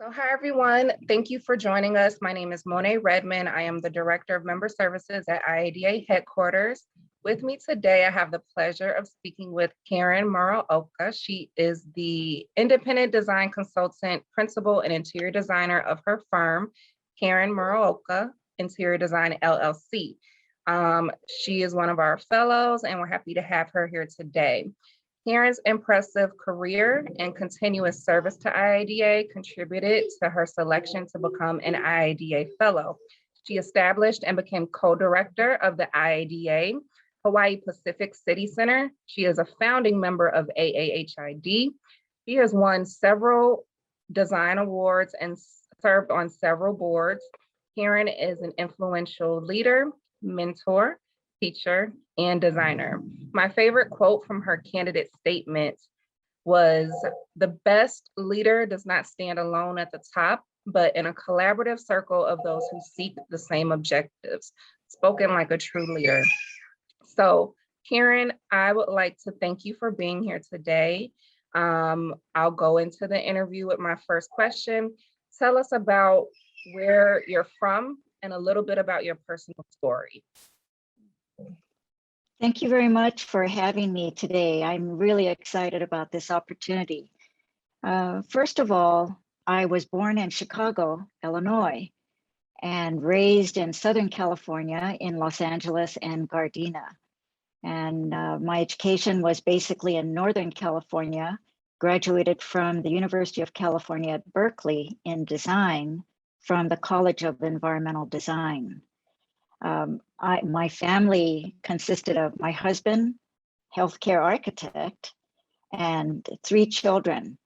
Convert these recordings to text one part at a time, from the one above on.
So hi, everyone. Thank you for joining us. My name is Monet Redmond. I am the Director of Member Services at IADA headquarters. With me today, I have the pleasure of speaking with Karen Muraoka. She is the independent design consultant, principal, and interior designer of her firm, Karen Muraoka Interior Design LLC. She is one of our fellows, and we're happy to have her here today. Karen's impressive career and continuous service to IADA contributed to her selection to become an IADA Fellow. She established and became co-director of the IADA Hawaii Pacific City Center. She is a founding member of AAHID. She has won several design awards and served on several boards. Karen is an influential leader, mentor, teacher, and designer. My favorite quote from her candidate statement was, "The best leader does not stand alone at the top, but in a collaborative circle of those who seek the same objectives." Spoken like a true leader. So Karen, I would like to thank you for being here today. I'll go into the interview with my first question. Tell us about where you're from and a little bit about your personal story. Thank you very much for having me today. I'm really excited about this opportunity. First of all, I was born in Chicago, Illinois, and raised in Southern California in Los Angeles and Gardena. And my education was basically in Northern California, graduated from the University of California at Berkeley in design from the College of Environmental Design. My family consisted of my husband, healthcare architect, and 3 children.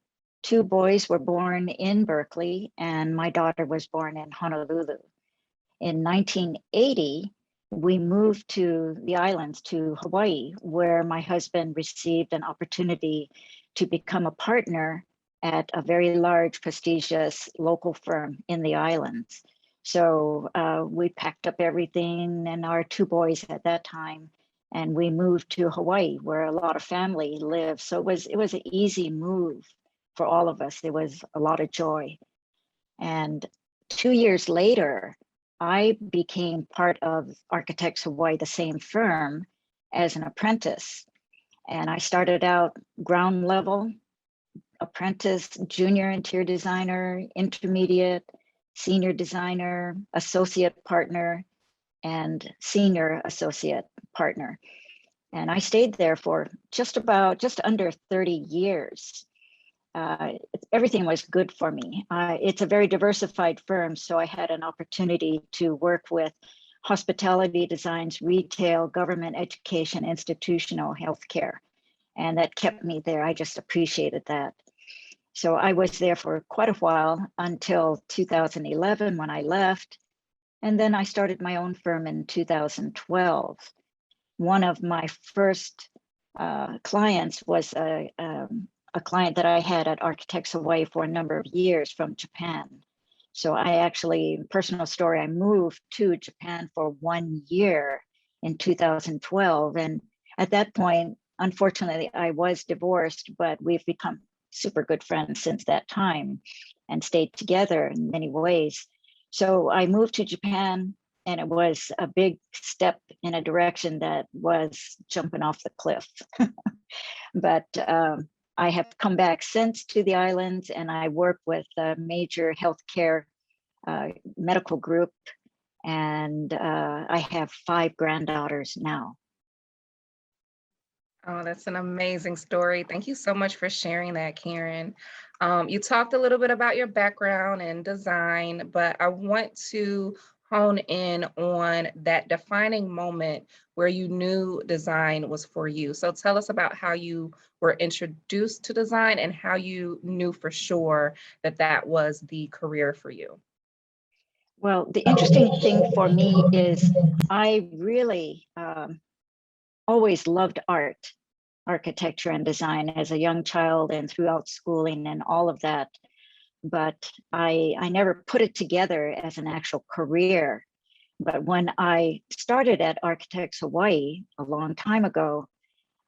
2 boys were born in Berkeley, and my daughter was born in Honolulu. In 1980, we moved to the islands, to Hawaii, where my husband received an opportunity to become a partner at a very large, prestigious local firm in the islands. So we packed up everything and our 2 boys at that time, and we moved to Hawaii, where a lot of family live. So it was an easy move for all of us. There was a lot of joy. And 2 years later, I became part of Architects Hawaii, the same firm, as an apprentice. And I started out ground level, apprentice, junior interior designer, intermediate, senior designer, associate partner, and senior associate partner. And I stayed there for just under 30 years. Everything was good for me. It's a very diversified firm, so I had an opportunity to work with hospitality designs, retail, government, education, institutional healthcare, and that kept me there. I just appreciated that. So I was there for quite a while until 2011 when I left. And then I started my own firm in 2012. One of my first clients was a client that I had at Architects Hawaii for a number of years from Japan. So I actually, personal story, I moved to Japan for 1 year in 2012. And at that point, unfortunately, I was divorced, but we've become super good friends since that time and stayed together in many ways. So I moved to Japan, and it was a big step in a direction that was jumping off the cliff. But I have come back since to the islands, and I work with a major healthcare medical group, and I have 5 granddaughters now. Oh, that's an amazing story. Thank you so much for sharing that, Karen. You talked a little bit about your background in design, but I want to hone in on that defining moment where you knew design was for you. So tell us about how you were introduced to design and how you knew for sure that that was the career for you. Well, the interesting thing for me is I really always loved art, architecture and design as a young child and throughout schooling and all of that. But I never put it together as an actual career. But when I started at Architects Hawaii a long time ago,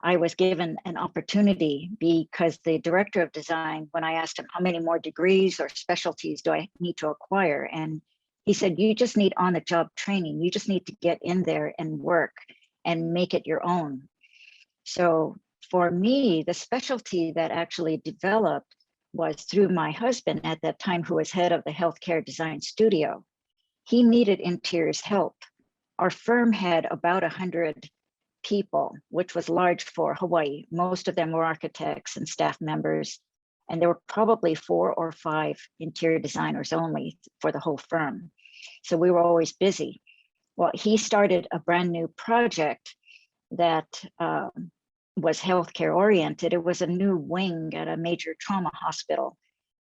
I was given an opportunity because the director of design, when I asked him how many more degrees or specialties do I need to acquire, and he said, you just need on-the-job training. You just need to get in there and work and make it your own. So for me, the specialty that actually developed was through my husband at that time, who was head of the healthcare design studio. He needed interiors help. Our firm had about 100 people, which was large for Hawaii. Most of them were architects and staff members, and there were probably 4 or 5 interior designers only for the whole firm. So we were always busy. Well, he started a brand new project that was healthcare oriented. It was a new wing at a major trauma hospital.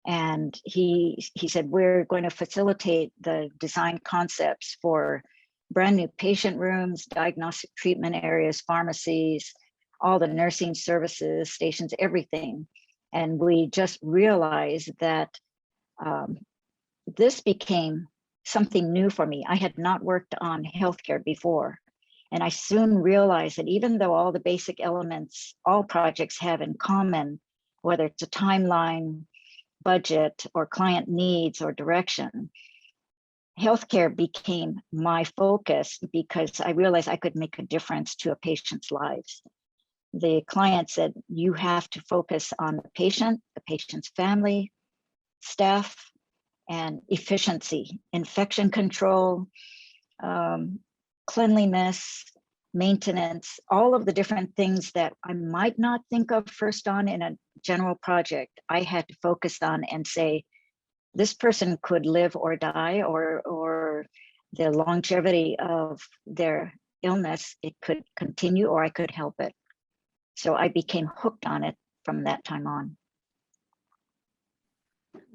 And he said, we're going to facilitate the design concepts for brand new patient rooms, diagnostic treatment areas, pharmacies, all the nursing services, stations, everything. And we just realized that this became something new for me. I had not worked on healthcare before. And I soon realized that even though all the basic elements all projects have in common, whether it's a timeline, budget, or client needs or direction, healthcare became my focus because I realized I could make a difference to a patient's lives. The client said, you have to focus on the patient's family, staff, and efficiency, infection control, cleanliness, maintenance, all of the different things that I might not think of first on in a general project, I had to focus on and say, this person could live or die, or the longevity of their illness, it could continue or I could help it. So I became hooked on it from that time on.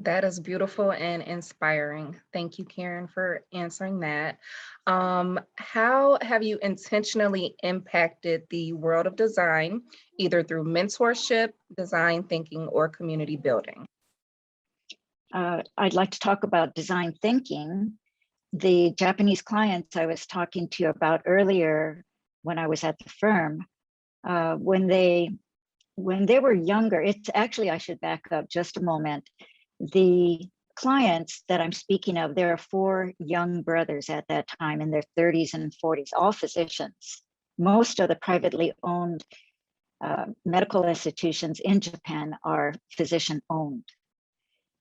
That is beautiful and inspiring. Thank you, Karen, for answering that. How have you intentionally impacted the world of design, either through mentorship, design thinking, or community building? I'd like to talk about design thinking. The Japanese clients I was talking to you about earlier when I was at the firm, when they were younger, it's actually, I should back up just a moment. The clients that I'm speaking of, there are 4 young brothers at that time in their 30s and 40s, all physicians. Most of the privately owned medical institutions in Japan are physician owned.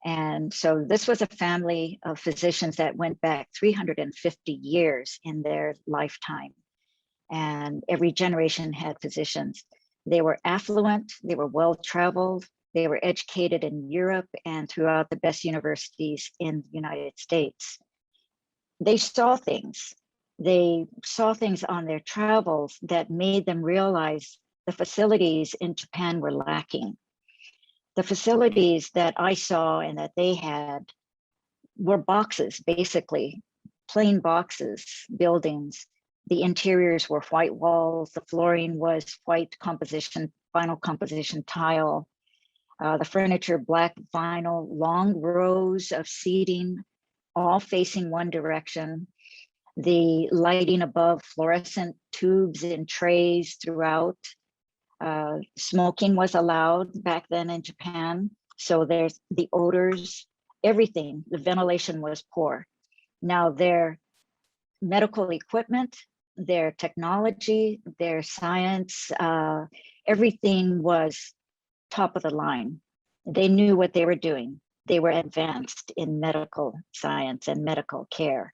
And so this was a family of physicians that went back 350 years in their lifetime. And every generation had physicians. They were affluent, they were well-traveled, they were educated in Europe and throughout the best universities in the United States. They saw things. They saw things on their travels that made them realize the facilities in Japan were lacking. The facilities that I saw and that they had were boxes, basically, plain boxes, buildings. The interiors were white walls, the flooring was white composition, vinyl composition tile, the furniture, black vinyl, long rows of seating, all facing one direction. The lighting above, fluorescent tubes and trays throughout. Smoking was allowed back then in Japan. So there's the odors, everything, the ventilation was poor. Now their medical equipment, their technology, their science, everything was top of the line. They knew what they were doing. They were advanced in medical science and medical care,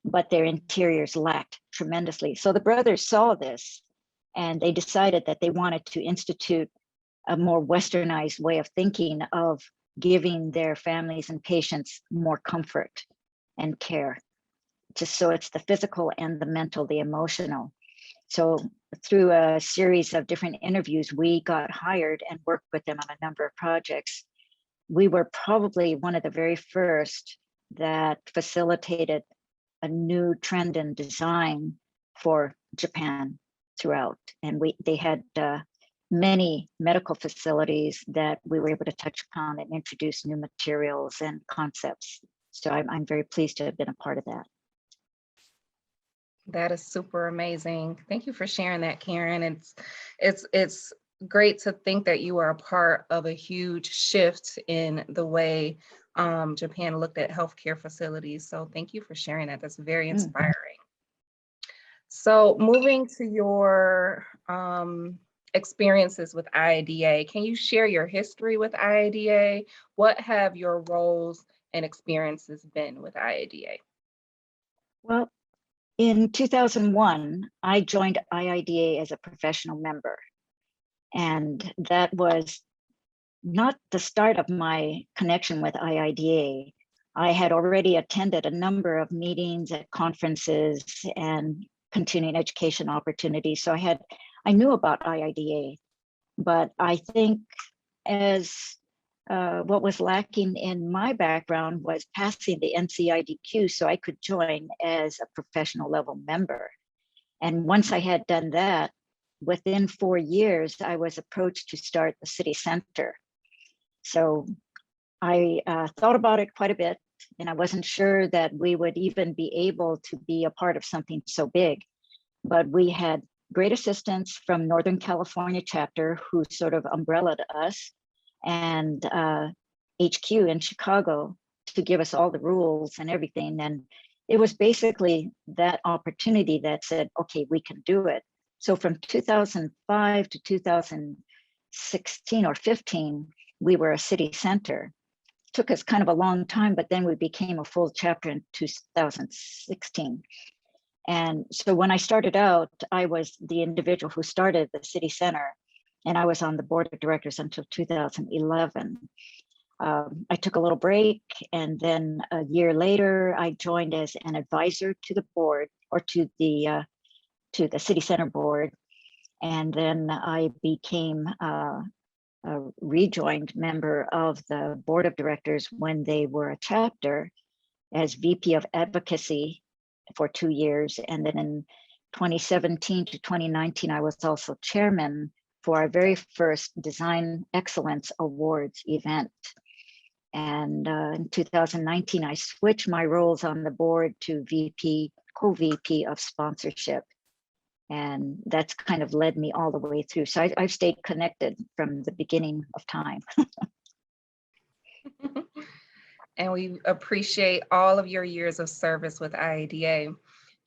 but their interiors lacked tremendously. So the brothers saw this and they decided that they wanted to institute a more westernized way of thinking of giving their families and patients more comfort and care. Just so it's the physical and the mental, the emotional. So through a series of different interviews, we got hired and worked with them on a number of projects. We were probably one of the very first that facilitated a new trend in design for Japan throughout. And they had many medical facilities that we were able to touch upon and introduce new materials and concepts. So I'm very pleased to have been a part of that. That is super amazing. Thank you for sharing that, Karen. It's great to think that you are a part of a huge shift in the way Japan looked at healthcare facilities. So thank you for sharing that. That's very Mm. inspiring. So moving to your experiences with IIDA, can you share your history with IIDA? What have your roles and experiences been with IIDA? Well, in 2001, I joined IIDA as a professional member. And that was not the start of my connection with IIDA. I had already attended a number of meetings at conferences and continuing education opportunities. So I knew about IIDA, but I think as what was lacking in my background was passing the NCIDQ so I could join as a professional level member. And once I had done that, within 4 years, I was approached to start the city center. So I thought about it quite a bit, and I wasn't sure that we would even be able to be a part of something so big. But we had great assistance from Northern California chapter, who sort of umbrellaed us, and HQ in Chicago to give us all the rules and everything. And it was basically that opportunity that said, okay, we can do it. So from 2005 to 2016 or 15, we were a city center. It took us kind of a long time, but then we became a full chapter in 2016. And so when I started out, I was the individual who started the city center, and I was on the board of directors until 2011. I took a little break, and then a year later, I joined as an advisor to the board, or to the city center board, and then I became a rejoined member of the board of directors when they were a chapter, as VP of advocacy for 2 years, and then in 2017 to 2019, I was also chairman for our very first Design Excellence Awards event. And in 2019, I switched my roles on the board to co-VP of sponsorship. And that's kind of led me all the way through. So I've stayed connected from the beginning of time. And we appreciate all of your years of service with IADA.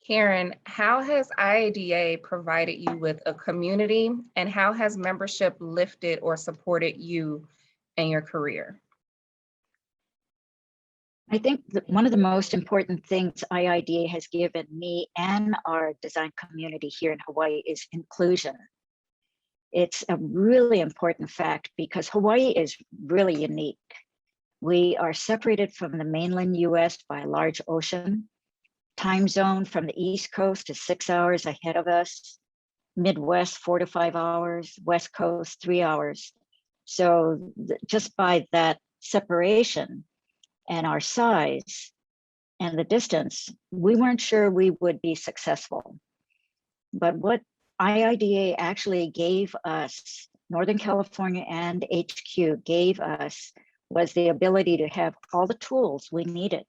Karen, how has IADA provided you with a community, and how has membership lifted or supported you in your career? I think that one of the most important things IIDA has given me and our design community here in Hawaii is inclusion. It's a really important fact because Hawaii is really unique. We are separated from the mainland US by a large ocean. Time zone from the East Coast is 6 hours ahead of us. Midwest, 4 to 5 hours. West Coast, 3 hours. So just by that separation and our size and the distance, we weren't sure we would be successful. But what IIDA actually gave us, Northern California and HQ gave us, was the ability to have all the tools we needed.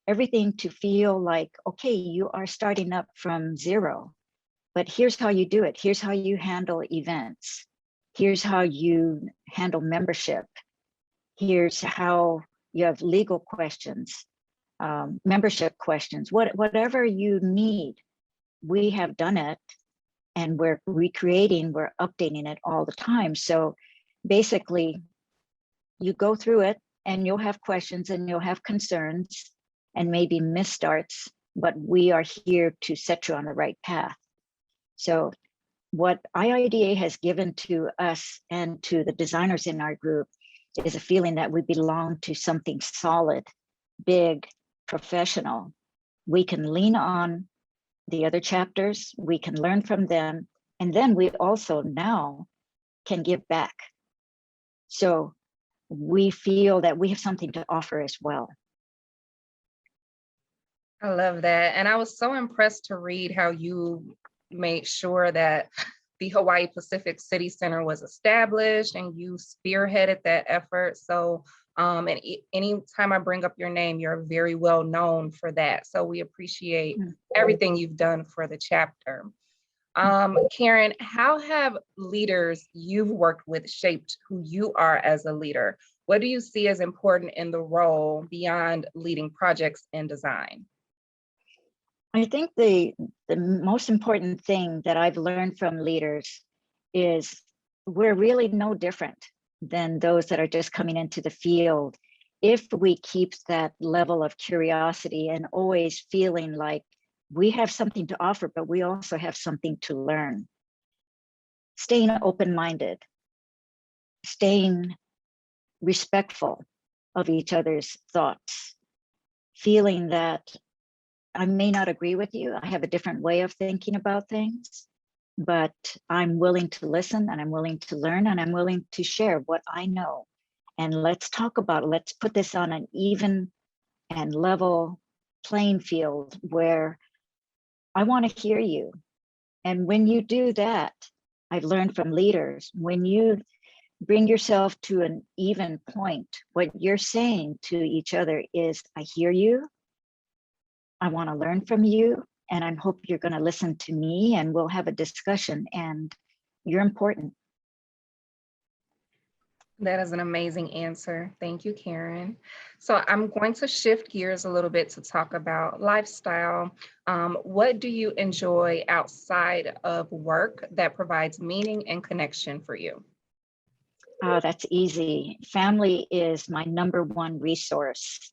Everything to feel like, okay, you are starting up from zero, but here's how you do it. Here's how you handle events. Here's how you handle membership. Here's how you have legal questions, membership questions, whatever you need, we have done it, and we're recreating, we're updating it all the time. So basically, you go through it and you'll have questions and you'll have concerns and maybe misstarts, but we are here to set you on the right path. So what IIDA has given to us and to the designers in our group is a feeling that we belong to something solid, big, professional. We can lean on the other chapters, we can learn from them, and then we also now can give back. So we feel that we have something to offer as well. I love that. And I was so impressed to read how you made sure that the Hawaii Pacific City Center was established, and you spearheaded that effort. So, anytime I bring up your name, you're very well known for that. So we appreciate everything you've done for the chapter. Karen, how have leaders you've worked with shaped who you are as a leader? What do you see as important in the role beyond leading projects and design? I think the most important thing that I've learned from leaders is we're really no different than those that are just coming into the field if we keep that level of curiosity and always feeling like we have something to offer, but we also have something to learn. Staying open-minded, staying respectful of each other's thoughts, feeling that I may not agree with you. I have a different way of thinking about things, but I'm willing to listen, and I'm willing to learn, and I'm willing to share what I know. And let's talk about it. Let's put this on an even and level playing field where I want to hear you. And when you do that, I've learned from leaders, when you bring yourself to an even point, what you're saying to each other is, I hear you, I want to learn from you, and I hope you're going to listen to me, and we'll have a discussion, and you're important. That is an amazing answer. Thank you, Karen. So I'm going to shift gears a little bit to talk about lifestyle. What do you enjoy outside of work that provides meaning and connection for you? That's easy. Family is my #1 resource.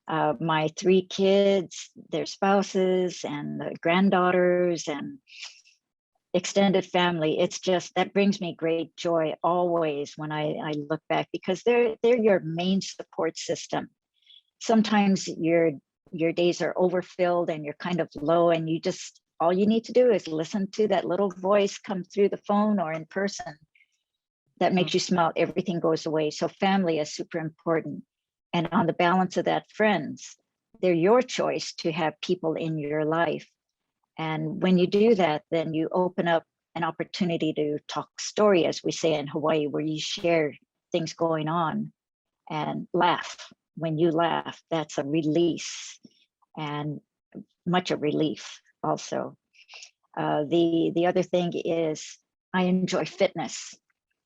My 3 kids, their spouses, and the granddaughters, and extended family, it's just, that brings me great joy always when I look back, because they're your main support system. Sometimes your days are overfilled and you're kind of low, and you just, all you need to do is listen to that little voice come through the phone or in person that makes you smile. Everything goes away. So family is super important. And on the balance of that, friends, they're your choice to have people in your life. And when you do that, then you open up an opportunity to talk story, as we say in Hawaii, where you share things going on and laugh. When you laugh, that's a release, and much a relief also. The other thing is, I enjoy fitness.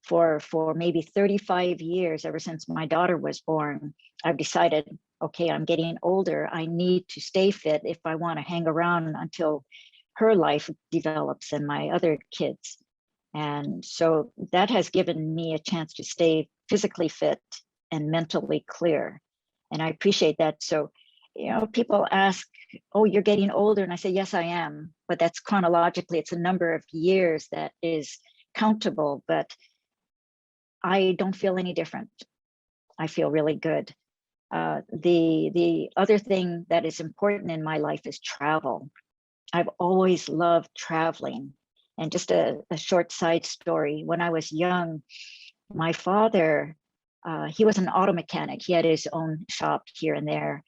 For maybe 35 years, ever since my daughter was born, I've decided, okay, I'm getting older. I need to stay fit if I want to hang around until her life develops and my other kids. And so that has given me a chance to stay physically fit and mentally clear. And I appreciate that. So, you know, people ask, oh, you're getting older. And I say, yes, I am. But that's chronologically, it's a number of years that is countable, but I don't feel any different. I feel really good. The other thing that is important in my life is travel. I've always loved traveling. And just a short side story, when I was young, my father, he was an auto mechanic. He had his own shop here and there,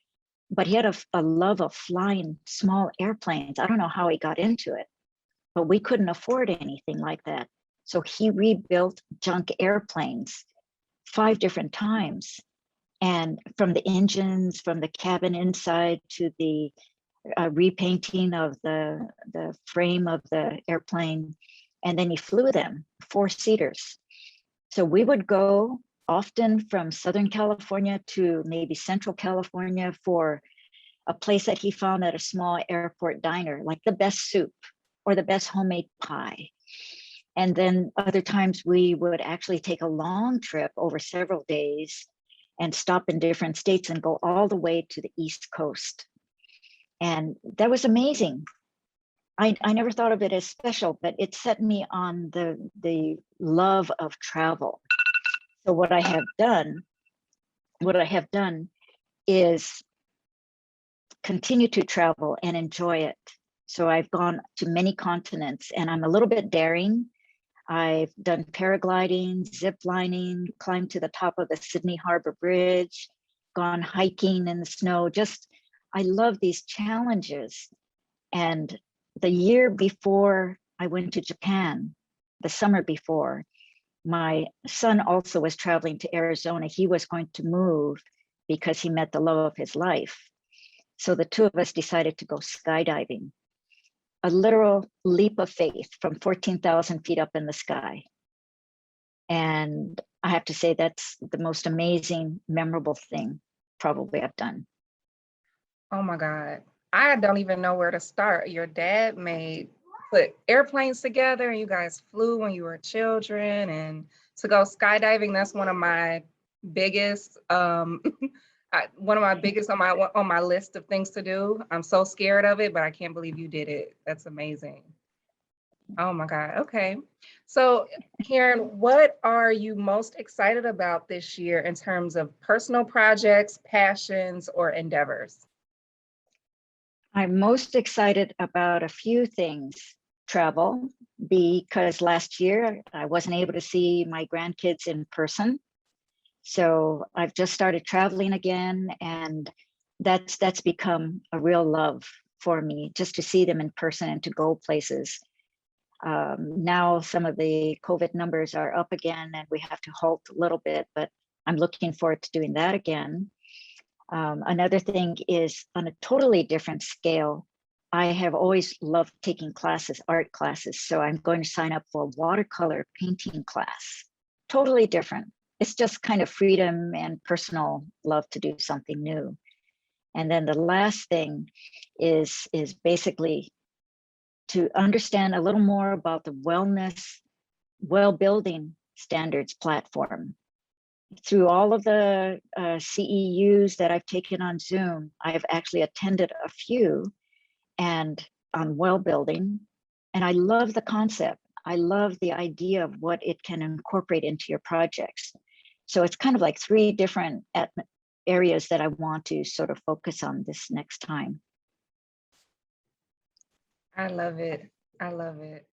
but he had a love of flying small airplanes. I don't know how he got into it, but we couldn't afford anything like that. So he rebuilt junk airplanes 5 different times. And from the engines, from the cabin inside, to the repainting of the frame of the airplane. And then he flew them, 4-seaters. So we would go often from Southern California to maybe Central California for a place that he found at a small airport diner, like the best soup or the best homemade pie. And then other times we would actually take a long trip over several days and stop in different states and go all the way to the East Coast. And that was amazing. I never thought of it as special, but it set me on the love of travel. So what I have done is continue to travel and enjoy it. So I've gone to many continents, and I'm a little bit daring. I've done paragliding, zip lining, climbed to the top of the Sydney Harbor Bridge, gone hiking in the snow. Just, I love these challenges. And the year before I went to Japan, the summer before, my son also was traveling to Arizona. He was going to move because he met the love of his life. So the two of us decided to go skydiving, a literal leap of faith from 14,000 feet up in the sky. And I have to say that's the most amazing, memorable thing probably I've done. Oh my God. I don't even know where to start. Your dad put airplanes together and you guys flew when you were children, and to go skydiving, that's one of my biggest one of my biggest on my list of things to do. I'm so scared of it, but I can't believe you did it. That's amazing. Oh my God. Okay. So Karen, what are you most excited about this year in terms of personal projects, passions, or endeavors? I'm most excited about a few things. Travel, because last year I wasn't able to see my grandkids in person. So I've just started traveling again, and that's become a real love for me, just to see them in person and to go places. Now some of the COVID numbers are up again and we have to halt a little bit, but I'm looking forward to doing that again. Another thing is on a totally different scale. I have always loved taking classes, art classes. So I'm going to sign up for a watercolor painting class. Totally different. It's just kind of freedom and personal love to do something new. And then the last thing is basically to understand a little more about the wellness, well-building standards platform. Through all of the CEUs that I've taken on Zoom, I've actually attended a few and on well building. And I love the concept. I love the idea of what it can incorporate into your projects. So it's kind of like three different areas that I want to sort of focus on this next time. I love it. I love it.